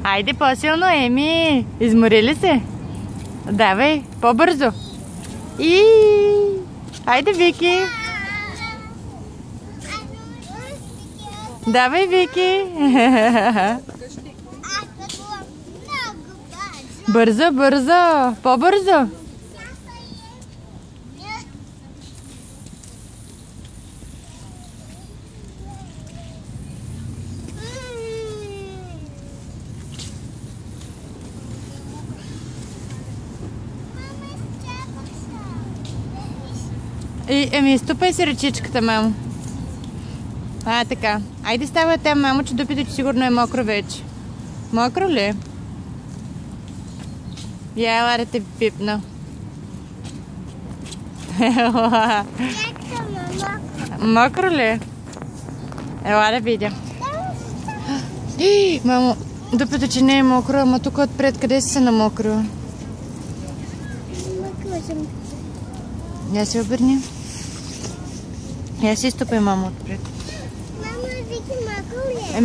Айде по-силно, Еми. Измори ли се? Давай, по-бързо. И айде, Вики. Давай, Вики. Бързо, бързо. По-бързо. Еми, ступай си ръчичката, мамо. Така. Айде става там, мамо, че дупите, че сигурно е мокро вече. Мокро ли е? Я, ела да те пипна. Мокро ли е? Ела да видя. Мамо, дупите, че не е мокро, ама тук отпред, къде си се намокро? Я се обърни. Я си ступай, мамо, отпред. Мама, Вики, мокро ли е?